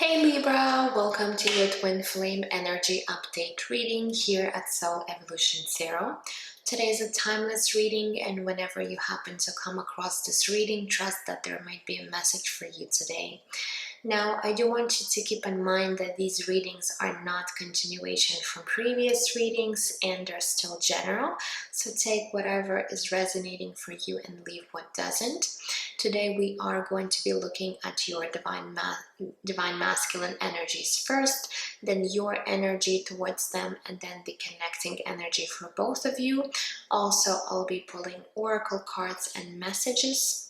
Hey Libra, welcome to your Twin Flame Energy Update reading here at Soul Evolution Zero. Today is a timeless reading, and whenever you happen to come across this reading, trust that there might be a message for you today. Now, I do want you to keep in mind that these readings are not continuation from previous readings and they're still general, so take whatever is resonating for you and leave what doesn't. Today we are going to be looking at your divine masculine energies first, then your energy towards them, and then the connecting energy for both of you. Also, I'll be pulling oracle cards and messages.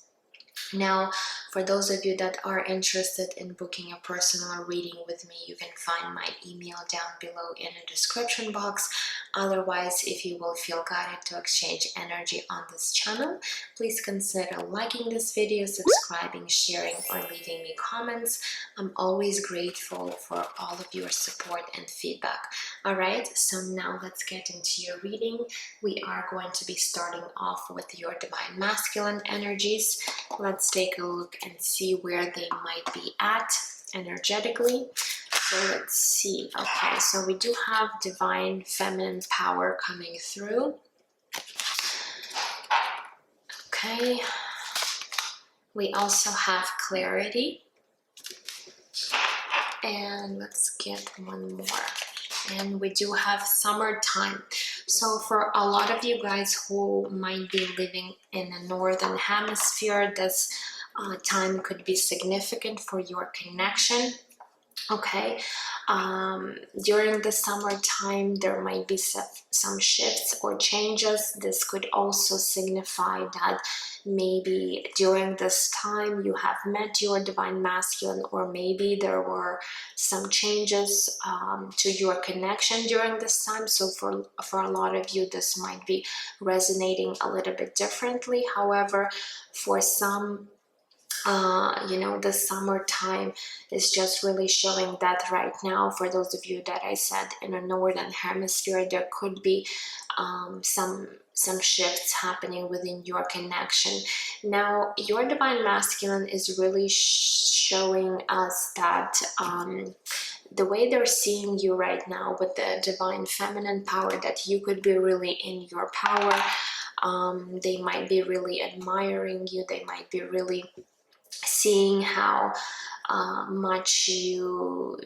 Now, for those of you that are interested in booking a personal reading with me, you can find my email down below in the description box. Otherwise, if you will feel guided to exchange energy on this channel, please consider liking this video, subscribing, sharing, or leaving me comments. I'm always grateful for all of your support and feedback. Alright, so now let's get into your reading. We are going to be starting off with your divine masculine energies. Let's take a look and see where they might be at energetically. So let's see. Okay, so we do have divine feminine power coming through. Okay. We also have clarity. And let's get one more. And we do have summertime. So for a lot of you guys who might be living in the northern hemisphere, this time could be significant for your connection. Okay, during the summertime there might be some shifts or changes. This could also signify that maybe during this time you have met your divine masculine, or maybe there were some changes to your connection during this time. So for a lot of you, this might be resonating a little bit differently. However, for some, the summertime is just really showing that right now, for those of you that I said in the northern hemisphere, there could be some shifts happening within your connection. Now, your divine masculine is really showing us that the way they're seeing you right now with the divine feminine power, that you could be really in your power. They might be really admiring you. They might be really seeing how much you've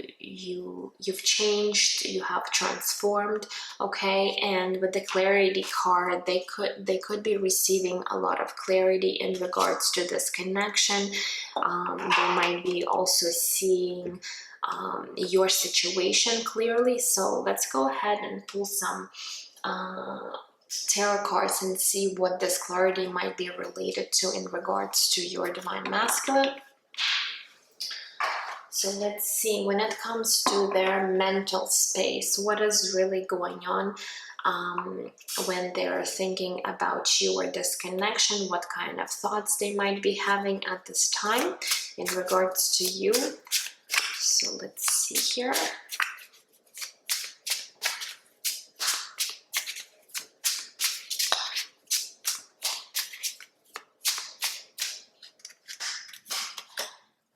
changed, you have transformed. Okay, and with the clarity card, they could be receiving a lot of clarity in regards to this connection. They might be also seeing your situation clearly. So let's go ahead and pull some tarot cards and see what this clarity might be related to in regards to your divine masculine. So let's see, when it comes to their mental space, what is really going on when they're thinking about you or this connection, what kind of thoughts they might be having at this time in regards to you. So let's see here.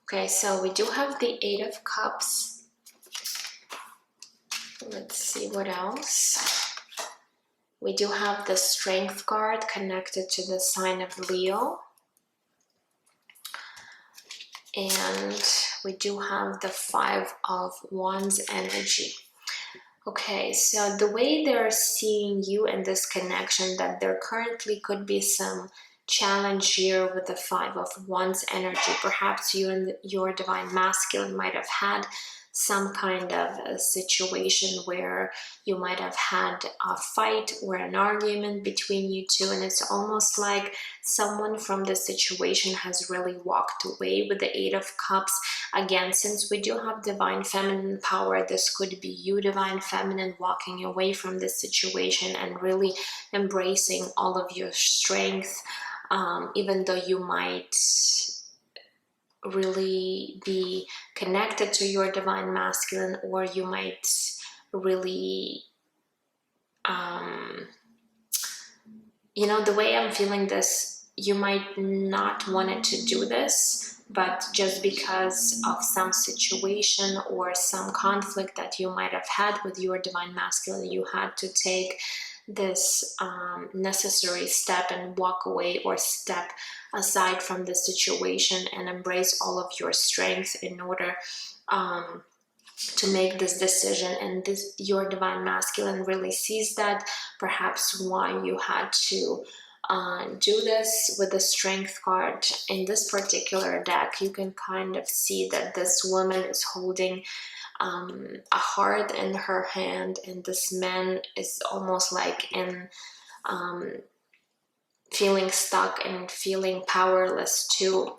Okay, so we do have the Eight of Cups. Let's see what else. We do have the Strength card connected to the sign of Leo. And we do have the Five of Wands energy. Okay, so the way they're seeing you in this connection, that there currently could be some challenge here with the Five of Wands energy. Perhaps you and your divine masculine might have had some kind of a situation where you might have had a fight or an argument between you two, and it's almost like someone from the situation has really walked away with the Eight of Cups. Again, since we do have divine feminine power, this could be you, divine feminine, walking away from this situation and really embracing all of your strength. Even though you might really be connected to your divine masculine, or you might really, the way I'm feeling this you might not wanted to do this, but just because of some situation or some conflict that you might have had with your divine masculine, you had to take this necessary step and walk away or step aside from the situation and embrace all of your strength in order to make this decision. And this, your divine masculine really sees that, perhaps why you had to do this. With the strength card in this particular deck, you can kind of see that this woman is holding a heart in her hand, and this man is almost like in feeling stuck and feeling powerless to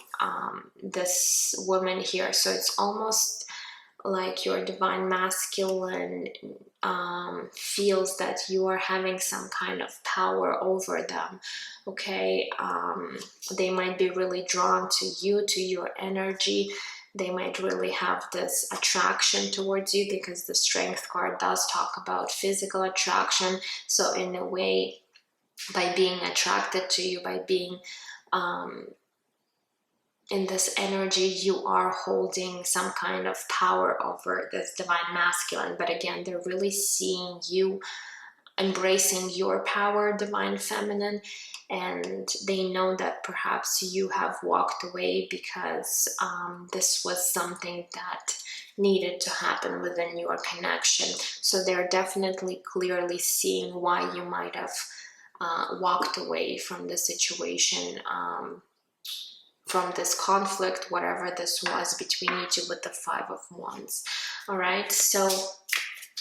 this woman here. So it's almost like your divine masculine feels that you are having some kind of power over them, okay? They might be really drawn to you, to your energy. They might really have this attraction towards you, because the strength card does talk about physical attraction. So in a way, by being attracted to you, by being in this energy, you are holding some kind of power over this divine masculine. But again, they're really seeing you embracing your power, divine feminine, and they know that perhaps you have walked away because this was something that needed to happen within your connection. So they're definitely clearly seeing why you might have walked away from the situation, from this conflict, whatever this was between you two, with the Five of Wands. All right, so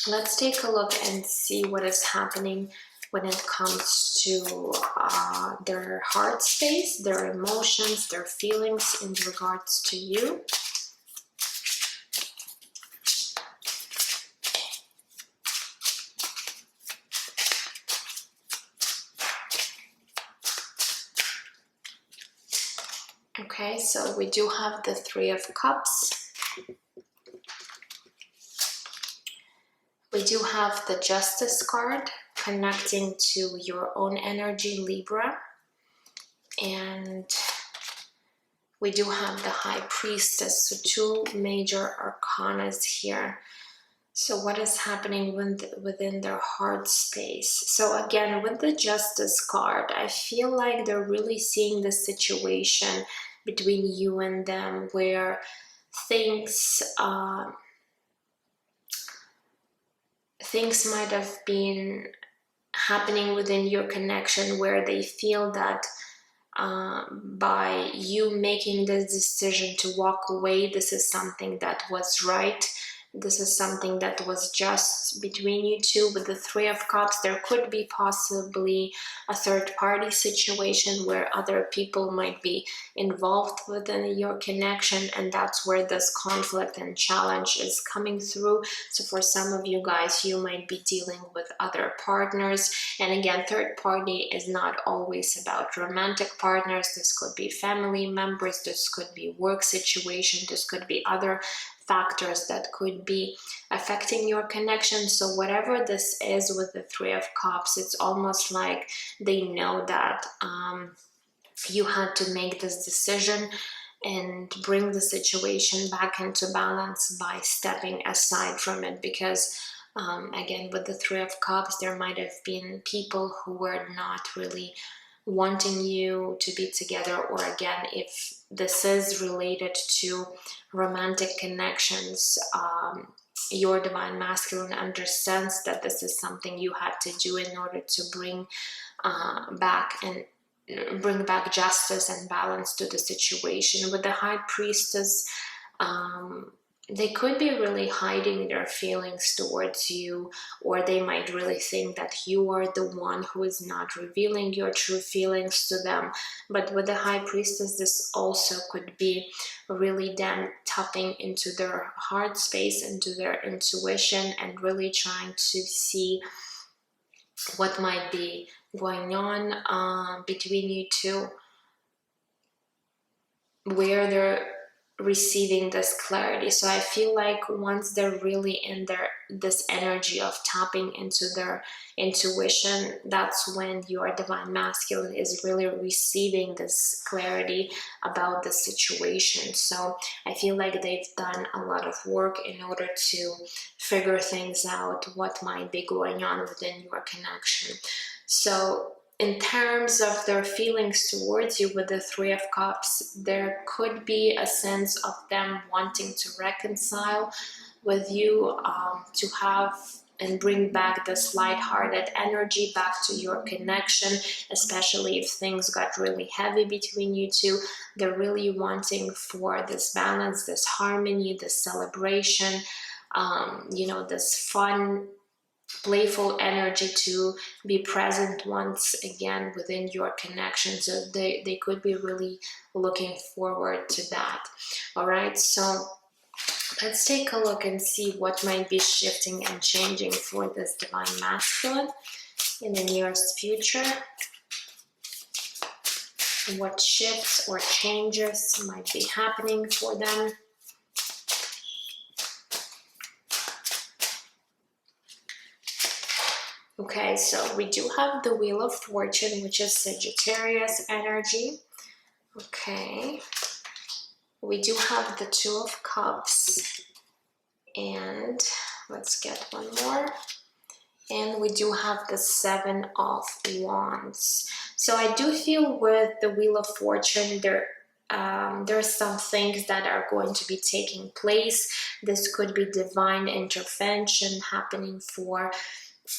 let's take a look and see what is happening when it comes to their heart space, their emotions, their feelings in regards to you. Okay, so we do have the Three of Cups. We do have the Justice card connecting to your own energy, Libra. And we do have the High Priestess, so two major arcanas here. So what is happening within their heart space? So again, with the Justice card, I feel like they're really seeing the situation between you and them, where things might have been happening within your connection, where they feel that by you making this decision to walk away, this is something that was right. This is something that was just between you two. With the Three of Cups, there could be possibly a third-party situation where other people might be involved within your connection, and that's where this conflict and challenge is coming through. So for some of you guys, you might be dealing with other partners. And again, third party is not always about romantic partners. This could be family members, this could be work situation, this could be other factors that could be affecting your connection. So whatever this is with the Three of Cups, it's almost like they know that you had to make this decision and bring the situation back into balance by stepping aside from it. Because again, with the Three of Cups, there might have been people who were not really wanting you to be together, or again, if this is related to romantic connections, your divine masculine understands that this is something you had to do in order to bring back justice and balance to the situation. With the High Priestess, they could be really hiding their feelings towards you, or they might really think that you are the one who is not revealing your true feelings to them. But with the High Priestess, this also could be really them tapping into their heart space, into their intuition, and really trying to see what might be going on between you two, where they're receiving this clarity. So I feel like once they're really in this energy of tapping into their intuition, that's when your divine masculine is really receiving this clarity about the situation. So I feel like they've done a lot of work in order to figure things out, what might be going on within your connection. So in terms of their feelings towards you with the Three of Cups, there could be a sense of them wanting to reconcile with you, to have and bring back this lighthearted energy back to your connection, especially if things got really heavy between you two. They're really wanting for this balance, this harmony, this celebration, this fun, playful energy to be present once again within your connection. So they could be really looking forward to that. All right, so let's take a look and see what might be shifting and changing for this divine masculine in the nearest future. What shifts or changes might be happening for them. Okay, so we do have the Wheel of Fortune, which is Sagittarius energy. Okay. We do have the Two of Cups. And let's get one more. And we do have the Seven of Wands. So I do feel with the Wheel of Fortune, there's some things that are going to be taking place. This could be divine intervention happening for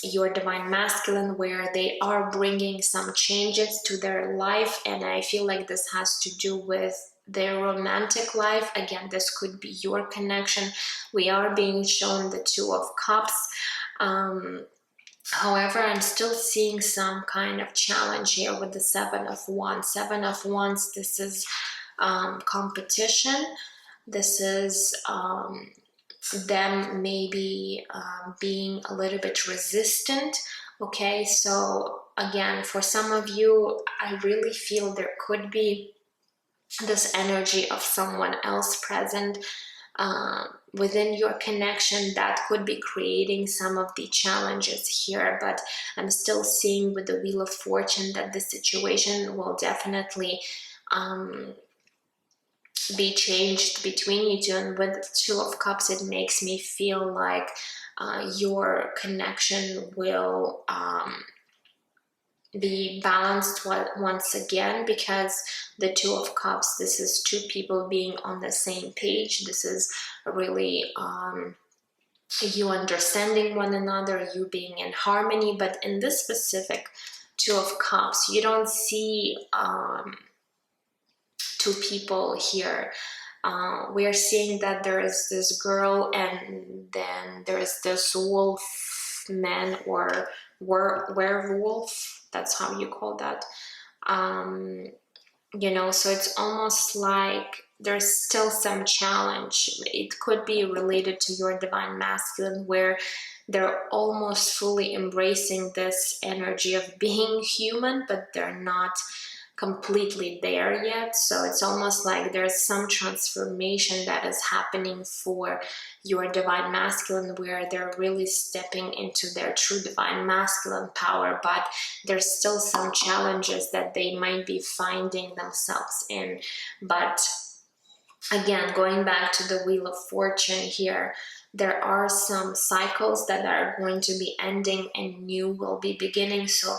your divine masculine, where they are bringing some changes to their life, and I feel like this has to do with their romantic life. Again, this could be your connection. We are being shown the Two of Cups. However, I'm still seeing some kind of challenge here with the Seven of Wands. Seven of Wands, this is competition. This is them maybe being a little bit resistant. Okay, so again, for some of you, I really feel there could be this energy of someone else present within your connection that could be creating some of the challenges here. But I'm still seeing with the Wheel of Fortune that the situation will definitely be changed between you two. And with the Two of Cups, it makes me feel like your connection will be balanced once again, because the Two of Cups, this is two people being on the same page. This is really you understanding one another, you being in harmony. But in this specific Two of Cups, you don't see two people here. We're seeing that there is this girl, and then there is this wolf man or werewolf. That's how you call that. So it's almost like there's still some challenge. It could be related to your divine masculine, where they're almost fully embracing this energy of being human, but they're not completely there yet. So it's almost like there's some transformation that is happening for your divine masculine, where they're really stepping into their true divine masculine power, but there's still some challenges that they might be finding themselves in. But again, going back to the Wheel of Fortune here, there are some cycles that are going to be ending and new will be beginning. So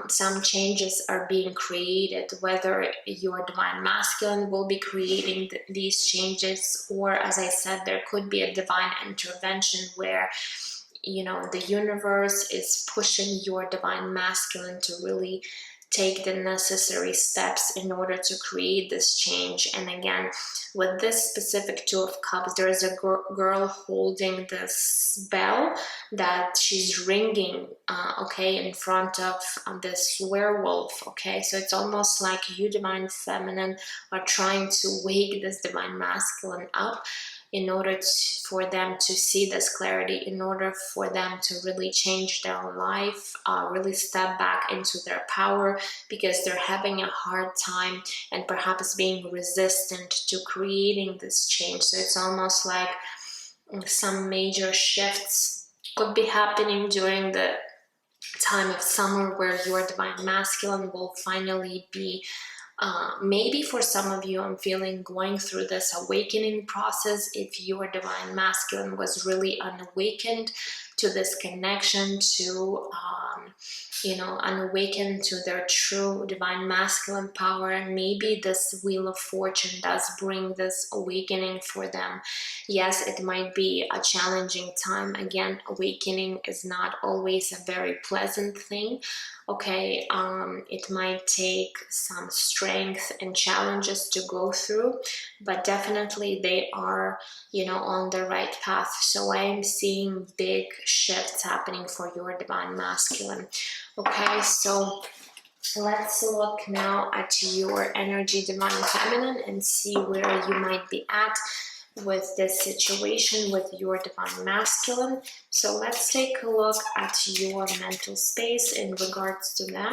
some changes are being created, whether your divine masculine will be creating these changes, or, as I said, there could be a divine intervention where the universe is pushing your divine masculine to really take the necessary steps in order to create this change. And again, with this specific Two of Cups, there is a girl holding this bell that she's ringing, in front of this werewolf. Okay, so it's almost like you, divine feminine, are trying to wake this divine masculine up in order for them to see this clarity, in order for them to really change their life, really step back into their power, because they're having a hard time and perhaps being resistant to creating this change. So it's almost like some major shifts could be happening during the time of summer, where your divine masculine will finally be, maybe for some of you, I'm feeling, going through this awakening process. If your divine masculine was really unawakened to this connection, to unawakened to their true divine masculine power, and maybe this wheel of fortune does bring this awakening for them. Yes, it might be a challenging time. Again, awakening is not always a very pleasant thing. Okay, it might take some strength and challenges to go through, but definitely they are, on the right path. So I am seeing big shifts happening for your divine masculine. Okay, so let's look now at your energy divine feminine and see where you might be at with this situation with your divine masculine. So let's take a look at your mental space in regards to them.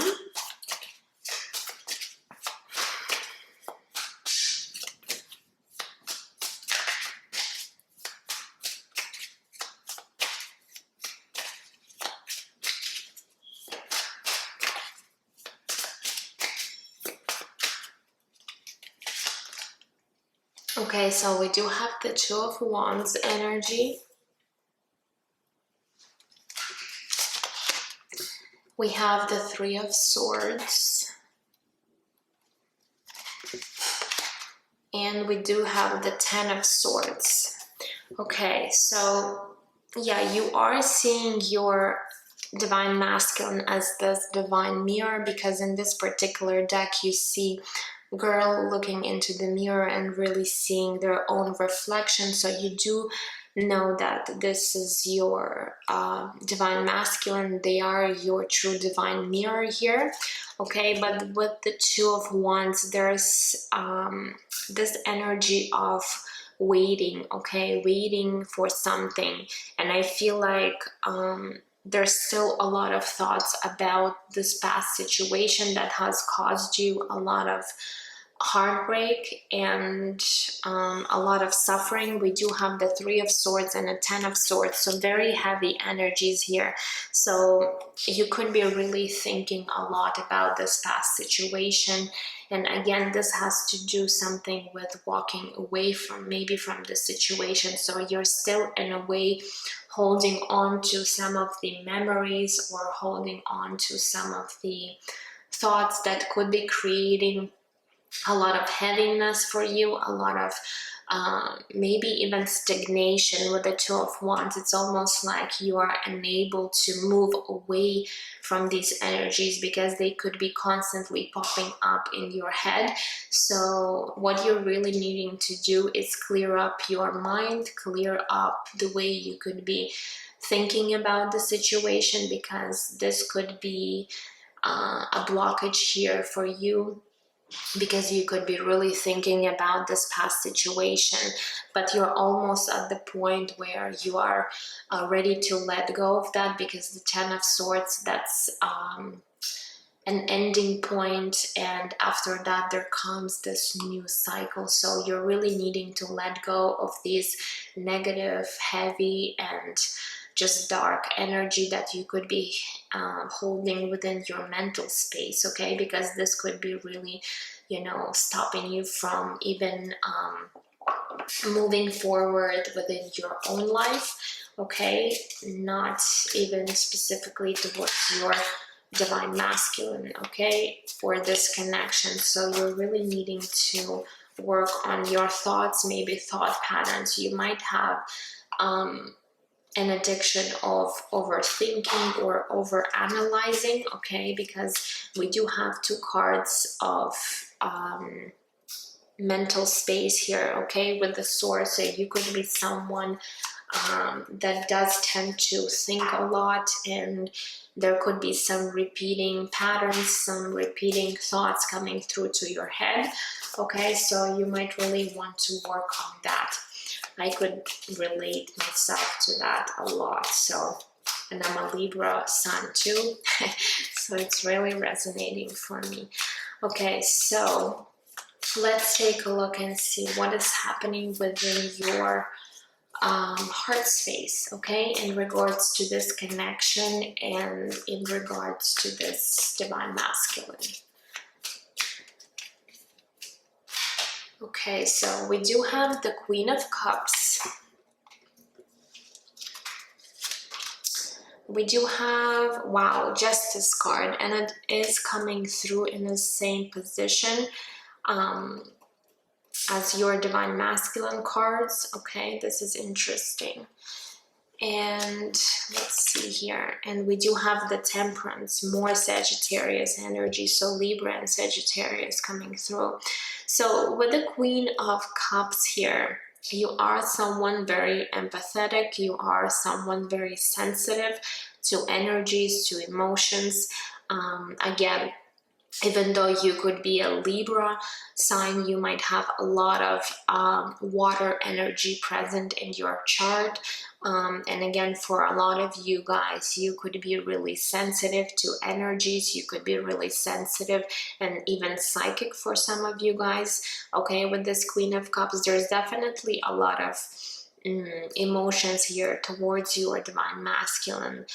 Okay, so we do have the Two of Wands energy. We have the Three of Swords. And we do have the Ten of Swords. Okay, so yeah, you are seeing your divine masculine as this divine mirror, because in this particular deck you see girl looking into the mirror and really seeing their own reflection. So you do know that this is your divine masculine. They are your true divine mirror here. Okay, but with the Two of Wands, there's this energy of waiting. Okay, waiting for something. And I feel like there's still a lot of thoughts about this past situation that has caused you a lot of heartbreak and a lot of suffering. We do have the Three of Swords and a Ten of Swords, so very heavy energies here. So you could be really thinking a lot about this past situation. And again, this has to do something with walking away from the situation. So you're still in a way holding on to some of the memories, or holding on to some of the thoughts that could be creating a lot of heaviness for you, a lot of maybe even stagnation with the Two of Wands. It's almost like you are unable to move away from these energies, because they could be constantly popping up in your head. So what you're really needing to do is clear up your mind, clear up the way you could be thinking about the situation, because this could be a blockage here for you, because you could be really thinking about this past situation, but you're almost at the point where you are ready to let go of that, because the Ten of Swords, that's an ending point, and after that there comes this new cycle. So you're really needing to let go of these negative, heavy, and just dark energy that you could be holding within your mental space, okay? Because this could be really, stopping you from even moving forward within your own life, okay? Not even specifically towards your divine masculine, okay, for this connection. So you're really needing to work on your thoughts, maybe thought patterns. You might have an addiction of overthinking or over analyzing, okay, because we do have two cards of mental space here, okay, with the Sword. So you could be someone that does tend to think a lot, and there could be some repeating patterns, some repeating thoughts coming through to your head, okay? So you might really want to work on that. I could relate myself to that a lot. So, and I'm a Libra sun too, so it's really resonating for me. Okay, so let's take a look and see what is happening within your heart space, okay, in regards to this connection and in regards to this divine masculine. Okay, so we do have the Queen of Cups. We do have, wow, Justice card, and it is coming through in the same position as your divine masculine cards. Okay, this is interesting. And let's see here, and we do have the Temperance, more Sagittarius energy, so Libra and Sagittarius coming through. So with the Queen of Cups here, you are someone very empathetic, you are someone very sensitive to energies, to emotions. Again, even though you could be a Libra sign, you might have a lot of water energy present in your chart. And again, for a lot of you guys, you could be really sensitive to energies. You could be really sensitive and even psychic for some of you guys. Okay, with this Queen of Cups, there's definitely a lot of emotions here towards your divine masculine.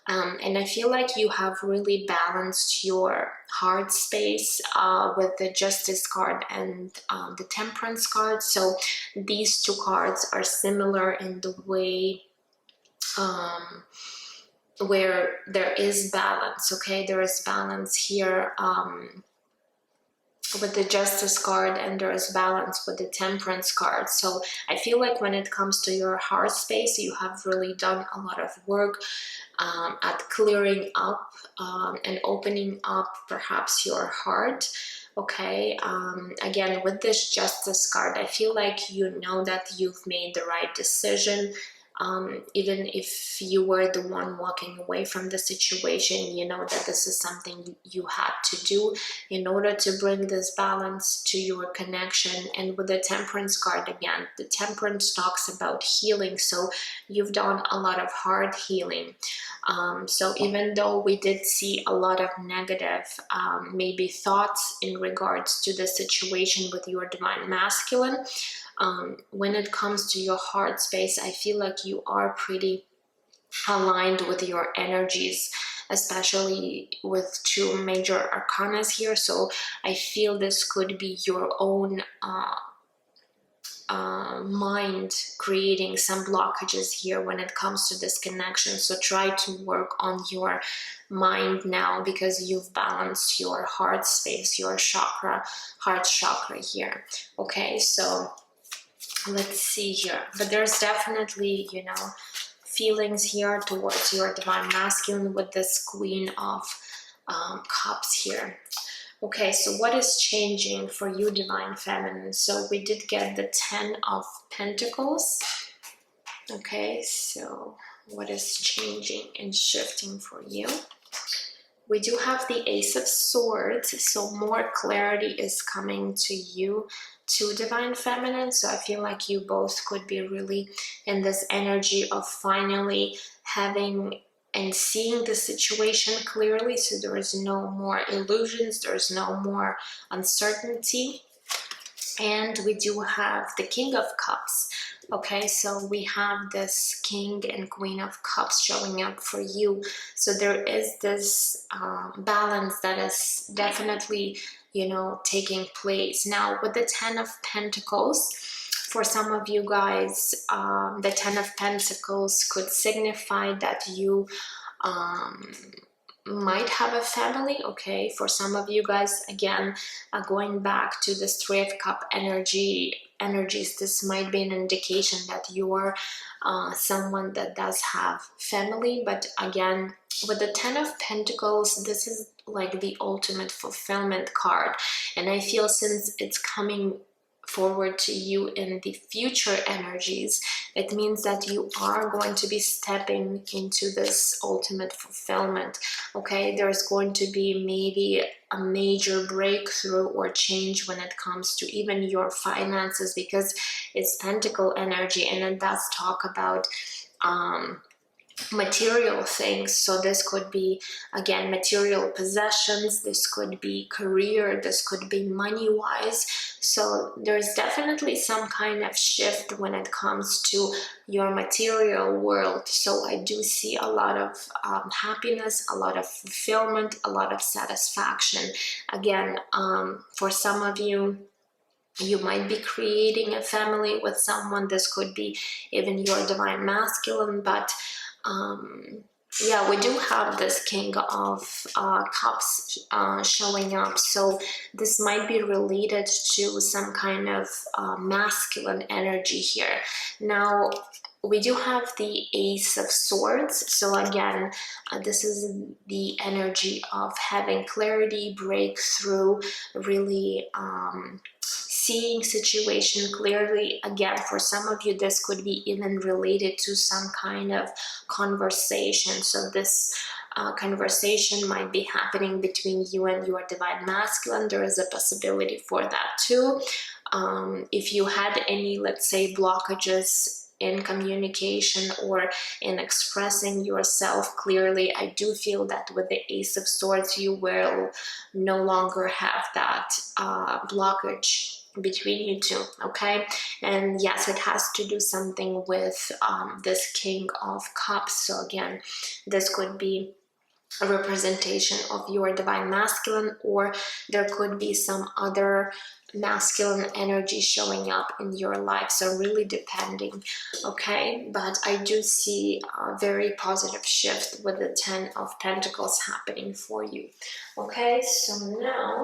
And I feel like you have really balanced your heart space with the Justice card and the Temperance card. So these two cards are similar in the way where there is balance, okay? There is balance here with the Justice card, and there is balance with the Temperance card. So I feel like when it comes to your heart space, you have really done a lot of work at clearing up and opening up perhaps your heart. Okay, again, with this Justice card, I feel like you know that you've made the right decision. Even if you were the one walking away from the situation, you know that this is something you had to do in order to bring this balance to your connection. And with the Temperance card, again, the Temperance talks about healing, so you've done a lot of heart healing. So even though we did see a lot of negative maybe thoughts in regards to the situation with your divine masculine, when it comes to your heart space, I feel like you are pretty aligned with your energies, especially with two major arcanas here. So I feel this could be your own mind creating some blockages here when it comes to this connection. So try to work on your mind now, because you've balanced your heart space, your chakra, heart chakra here. Okay, so let's see here, but there's definitely, you know, feelings here towards your divine masculine with this Queen of Cups here. Okay, so what is changing for you, divine feminine? So we did get the 10 of Pentacles. Okay, so what is changing and shifting for you? We do have the Ace of Swords, so more clarity is coming to you, to divine feminine. So I feel like you both could be really in this energy of finally having and seeing the situation clearly. So there is no more illusions, there's no more uncertainty. And we do have the King of Cups. Okay, so we have this King and Queen of Cups showing up for you. So there is this balance that is definitely, you know, taking place. Now with the 10 of Pentacles, for some of you guys, the 10 of Pentacles could signify that you might have a family. Okay, for some of you guys, again, going back to this 3 of Cup energies, this might be an indication that you are someone that does have family. But again, with the 10 of Pentacles, this is like the ultimate fulfillment card, and I feel since it's coming forward to you in the future energies, it means that you are going to be stepping into this ultimate fulfillment. Okay, there's going to be maybe a major breakthrough or change when it comes to even your finances, because it's pentacle energy and it does talk about material things. So this could be, again, material possessions, this could be career, this could be money wise. So there's definitely some kind of shift when it comes to your material world. So I do see a lot of happiness, a lot of fulfillment, a lot of satisfaction. Again, for some of you, you might be creating a family with someone. This could be even your divine masculine, but yeah, we do have this King of Cups showing up. So this might be related to some kind of masculine energy here. Now, we do have the Ace of Swords. So again, this is the energy of having clarity, breakthrough, really seeing situation clearly. Again, for some of you, this could be even related to some kind of conversation. So this conversation might be happening between you and your divine masculine. There is a possibility for that too. If you had any, let's say, blockages in communication or in expressing yourself clearly, I do feel that with the Ace of Swords, you will no longer have that blockage between you two. Okay, and yes, it has to do something with this King of Cups. So again, this could be a representation of your divine masculine, or there could be some other masculine energy showing up in your life. So really depending. Okay, but I do see a very positive shift with the 10 of Pentacles happening for you. Okay, so now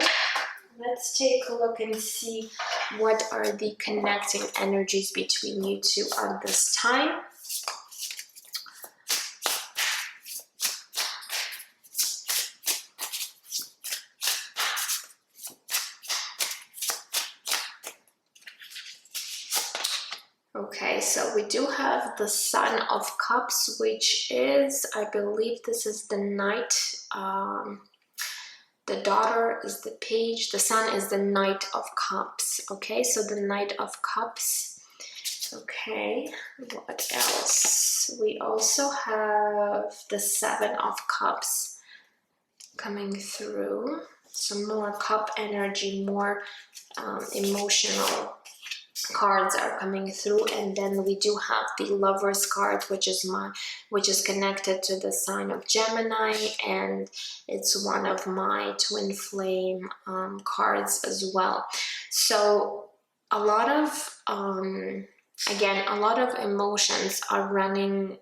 let's take a look and see what are the connecting energies between you two at this time. Okay, so we do have the Sun of Cups, which is, I believe this is the Knight. The daughter is the Page. The Sun is the Knight of Cups. Okay, so the Knight of Cups. Okay, what else? We also have the Seven of Cups coming through. Some more cup energy, more emotional cards are coming through. And then we do have the Lover's card, which is connected to the sign of Gemini, and it's one of my twin flame cards as well. So a lot of again, a lot of emotions are running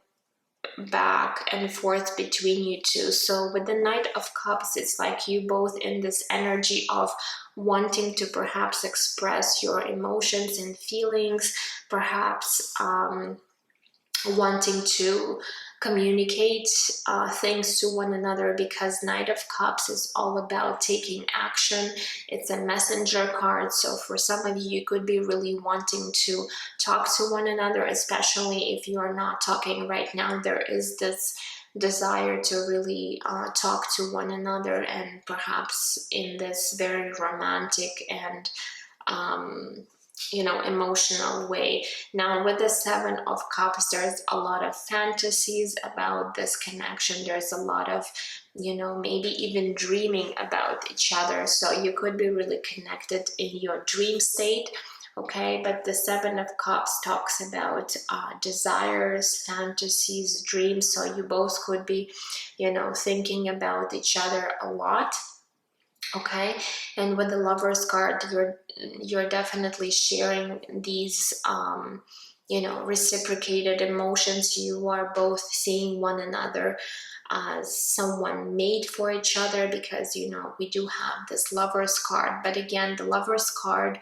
back and forth between you two. So with the Knight of Cups, it's like you both in this energy of wanting to perhaps express your emotions and feelings, perhaps wanting to communicate things to one another, because Knight of Cups is all about taking action. It's a messenger card. So for some of you, you could be really wanting to talk to one another, especially if you are not talking right now. There is this desire to really talk to one another, and perhaps in this very romantic and emotional way. Now with the Seven of Cups, there's a lot of fantasies about this connection. There's a lot of, maybe even dreaming about each other. So you could be really connected in your dream state. Okay, but the Seven of Cups talks about desires, fantasies, dreams. So you both could be, thinking about each other a lot. Okay, and with the Lover's card, you're definitely sharing these reciprocated emotions. You are both seeing one another as someone made for each other, because we do have this Lover's card. But again, the Lover's card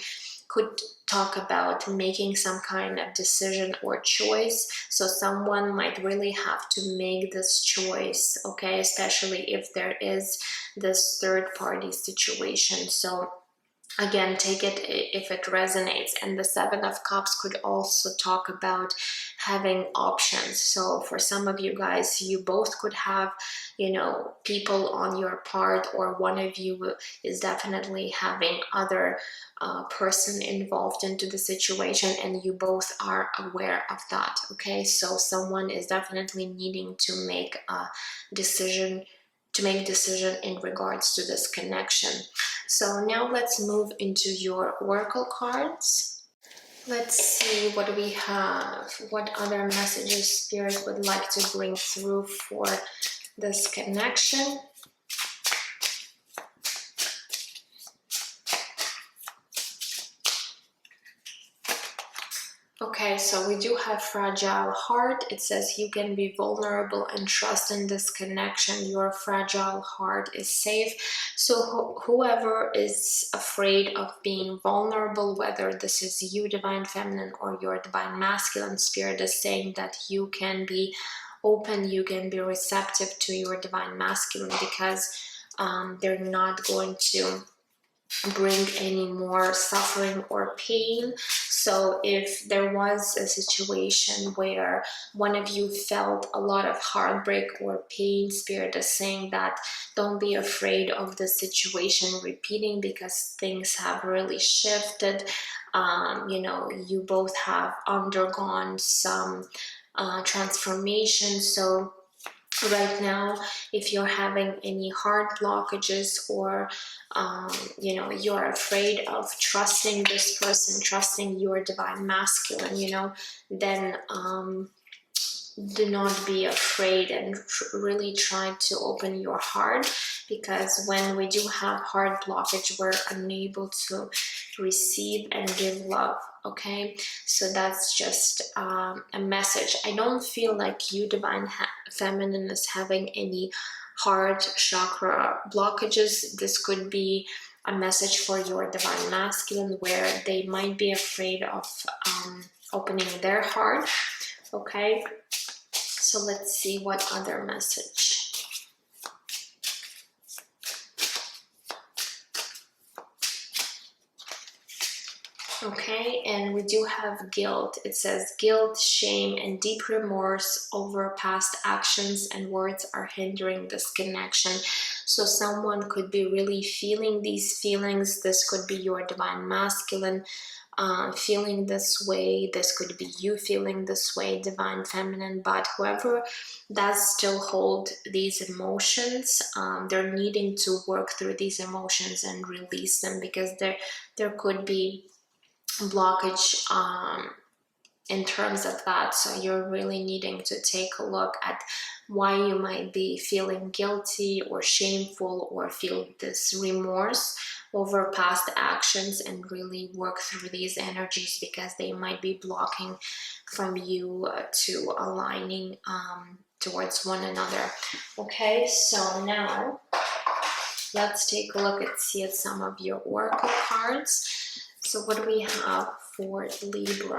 could talk about making some kind of decision or choice. So someone might really have to make this choice, okay, especially if there is this third party situation. So Again, take it if it resonates. And the Seven of Cups could also talk about having options. So for some of you guys, you both could have, you know, people on your part, or one of you is definitely having other person involved into the situation, and you both are aware of that. Okay, so someone is definitely needing to make a decision, in regards to this connection. So now let's move into your oracle cards. Let's see what we have. What other messages Spirit would like to bring through for this connection? Okay, so we do have fragile heart. It says you can be vulnerable and trust in this connection. Your fragile heart is safe. So whoever is afraid of being vulnerable, whether this is you, Divine Feminine, or your Divine Masculine, Spirit is saying that you can be open, you can be receptive to your Divine Masculine, because they're not going to bring any more suffering or pain. So if there was a situation where one of you felt a lot of heartbreak or pain, Spirit is saying that don't be afraid of the situation repeating, because things have really shifted. You know, you both have undergone some transformation. So right now, if you're having any heart blockages, or you know, you're afraid of trusting this person, trusting your Divine Masculine, you know, then do not be afraid, and really try to open your heart, because when we do have heart blockage, we're unable to receive and give love. Okay, so that's just a message. I don't feel like you, Divine Feminine, is having any heart chakra blockages. This could be a message for your Divine Masculine, where they might be afraid of opening their heart. Okay, so let's see what other message. Okay, and we do have guilt. It says guilt, shame, and deep remorse over past actions and words are hindering this connection. So someone could be really feeling these feelings. This could be your Divine Masculine feeling this way. This could be you feeling this way, Divine Feminine. But whoever does still hold these emotions, they're needing to work through these emotions and release them, because there could be blockage in terms of that. So you're really needing to take a look at why you might be feeling guilty or shameful, or feel this remorse over past actions, and really work through these energies, because they might be blocking from you to aligning towards one another. Okay, so now let's take a look at some of your oracle cards. So what do we have for Libra?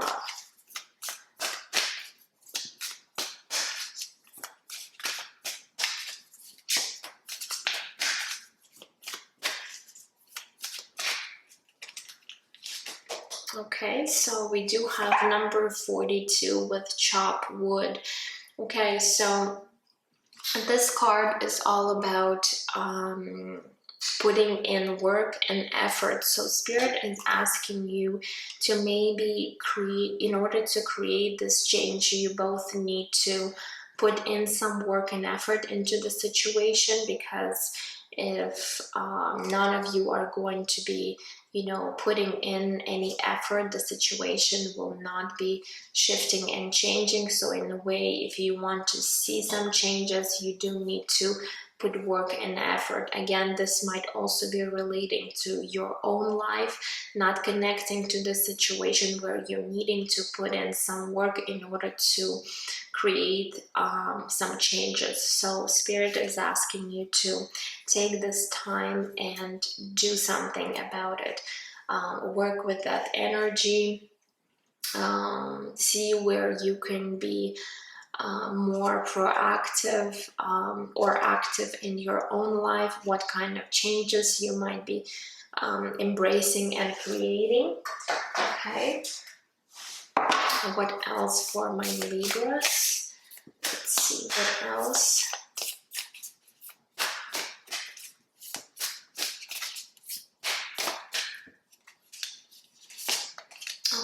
Okay, so we do have number 42 with chop wood. Okay, so this card is all about putting in work and effort. So Spirit is asking you to maybe create, in order to create this change, you both need to put in some work and effort into the situation, because if none of you are going to be, you know, putting in any effort, the situation will not be shifting and changing. So in a way, if you want to see some changes, you do need to put work and effort. Again, this might also be relating to your own life, not connecting to the situation where you're needing to put in some work in order to create some changes. So Spirit is asking you to take this time and do something about it. Work with that energy. See where you can be more proactive or active in your own life, what kind of changes you might be embracing and creating. Okay, what else for my Libras? Let's see what else.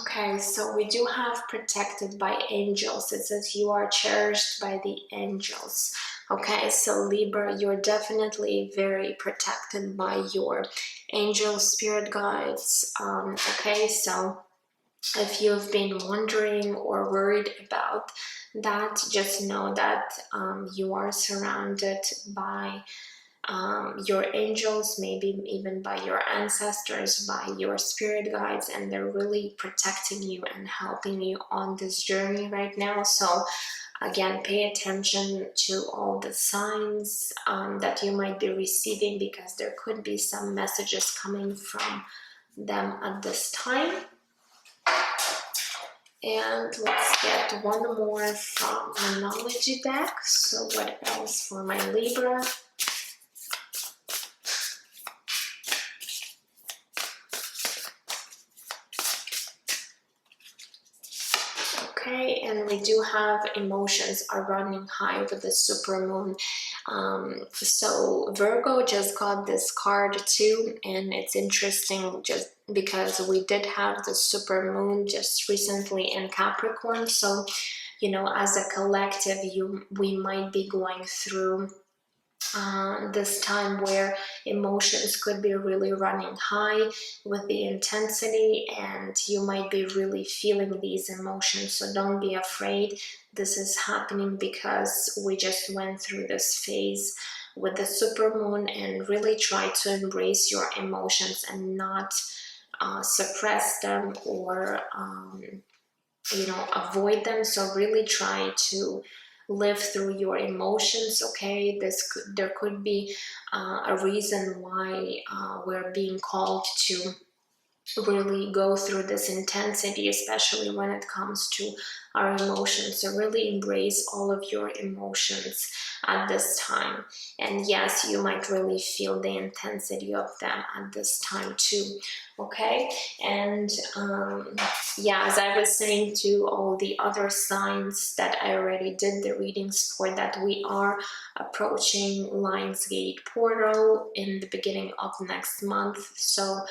Okay, so we do have protected by angels. It says you are cherished by the angels. Okay, so Libra, you're definitely very protected by your angel spirit guides. Okay, so if you've been wondering or worried about that, just know that you are surrounded by your angels, maybe even by your ancestors, by your spirit guides, and they're really protecting you and helping you on this journey right now. So again, pay attention to all the signs that you might be receiving, because there could be some messages coming from them at this time. And let's get one more from the knowledge deck. So what else for my Libra? Okay, and we do have emotions are running high with the supermoon. So Virgo just got this card too, and it's interesting just because we did have the supermoon just recently in Capricorn. So, you know, as a collective, we might be going through this time where emotions could be really running high with the intensity, and you might be really feeling these emotions. So don't be afraid. This is happening because we just went through this phase with the supermoon, and really try to embrace your emotions and not suppress them or you know, avoid them. So really try to live through your emotions. Okay, there could be a reason why we're being called to really go through this intensity, especially when it comes to our emotions. So really embrace all of your emotions at this time. And yes, you might really feel the intensity of them at this time too. Okay, and yeah, as I was saying to all the other signs that I already did the readings for, that we are approaching Lionsgate portal in the beginning of next month. So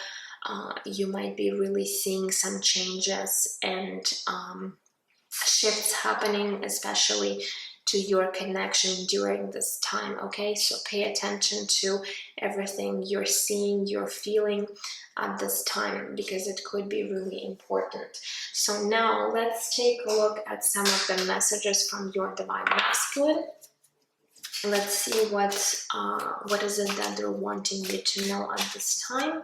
you might be really seeing some changes and shifts happening, especially to your connection during this time. Okay, so pay attention to everything you're seeing, you're feeling at this time, because it could be really important. So now let's take a look at some of the messages from your divine masculine. Let's see what is it that they're wanting you to know at this time.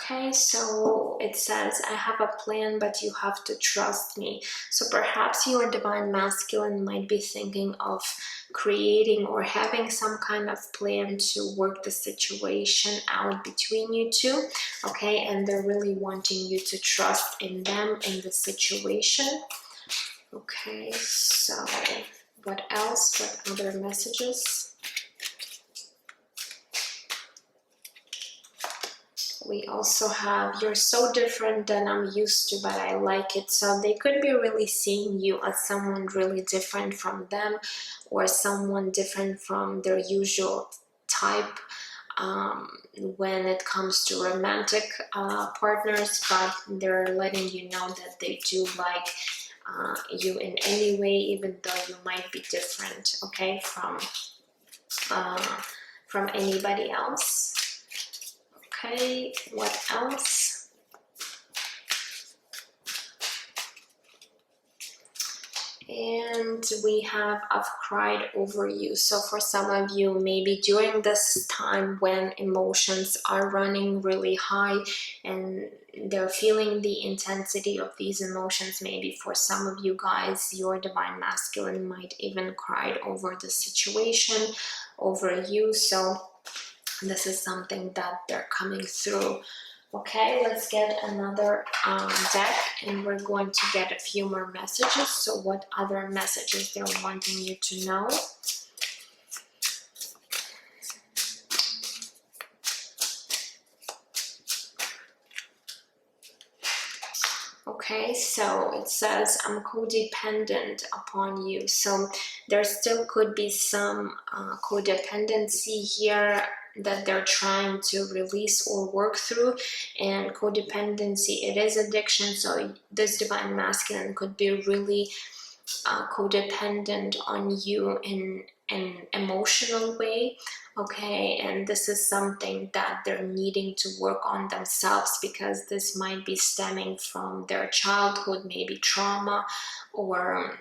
Okay, so it says, I have a plan, but you have to trust me. So perhaps your divine masculine might be thinking of creating or having some kind of plan to work the situation out between you two. Okay, and they're really wanting you to trust in them, in the situation. Okay, so what else? What other messages? We also have, you're so different than I'm used to, but I like it. So they could be really seeing you as someone really different from them, or someone different from their usual type when it comes to romantic partners, but they're letting you know that they do like you in any way, even though you might be different, okay, from anybody else. Okay, what else? And we have, I've cried over you. So for some of you, maybe during this time when emotions are running really high and they're feeling the intensity of these emotions, maybe for some of you guys, your divine masculine might even cried over the situation, over you. So this is something that they're coming through Okay, let's get another deck, and we're going to get a few more messages. So what other messages they're wanting you to know? Okay, so it says, I'm codependent upon you. So there still could be some codependency here that they're trying to release or work through. And codependency, it is addiction. So this divine masculine could be really codependent on you in an emotional way. Okay, and this is something that they're needing to work on themselves, because this might be stemming from their childhood, maybe trauma, or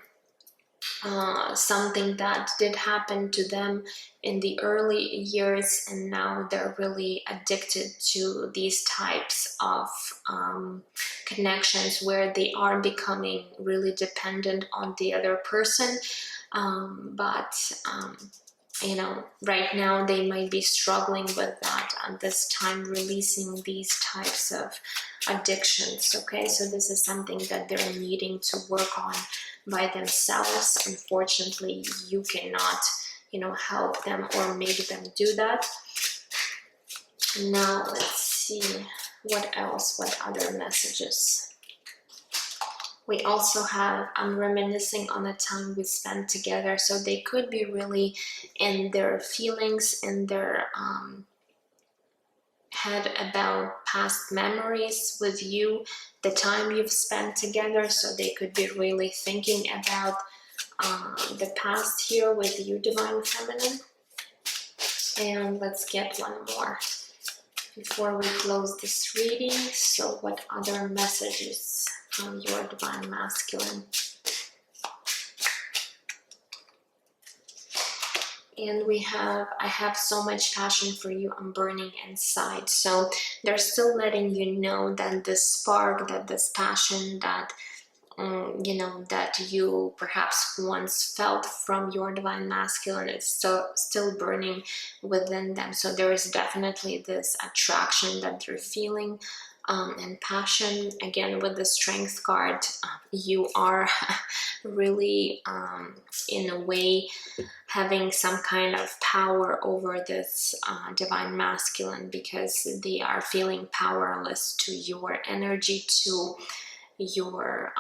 something that did happen to them in the early years, and now they're really addicted to these types of connections where they are becoming really dependent on the other person. You know, right now they might be struggling with that at this time, releasing these types of addictions. Okay, so this is something that they're needing to work on by themselves. Unfortunately, you cannot, you know, help them or make them do that. Now let's see what else, what other messages. We also have, I'm reminiscing on the time we spent together. So they could be really in their feelings, in their head about past memories with you, the time you've spent together. So they could be really thinking about the past here with you, Divine Feminine. And let's get one more before we close this reading. So what other messages from your Divine Masculine? And we have, I have so much passion for you, I'm burning inside. So they're still letting you know that this spark, that this passion, that you know, that you perhaps once felt from your Divine Masculine, is still burning within them. So there is definitely this attraction that they're feeling, and passion. Again, with the Strength card, you are really in a way having some kind of power over this Divine Masculine, because they are feeling powerless to your energy, to your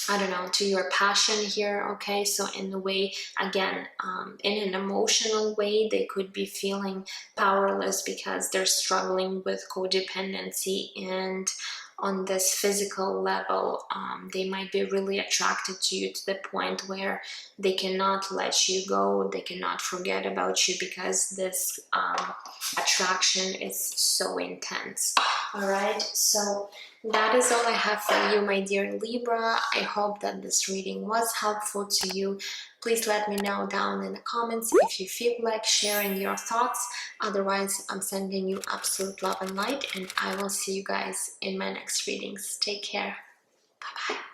I don't know, to your passion here. Okay, so in a way, again, in an emotional way, they could be feeling powerless because they're struggling with codependency. And on this physical level, they might be really attracted to you to the point where they cannot let you go, they cannot forget about you, because this attraction is so intense. All right, so that is all I have for you, my dear Libra. I hope that this reading was helpful to you. Please let me know down in the comments if you feel like sharing your thoughts. Otherwise, I'm sending you absolute love and light, and I will see you guys in my next readings. Take care. Bye-bye.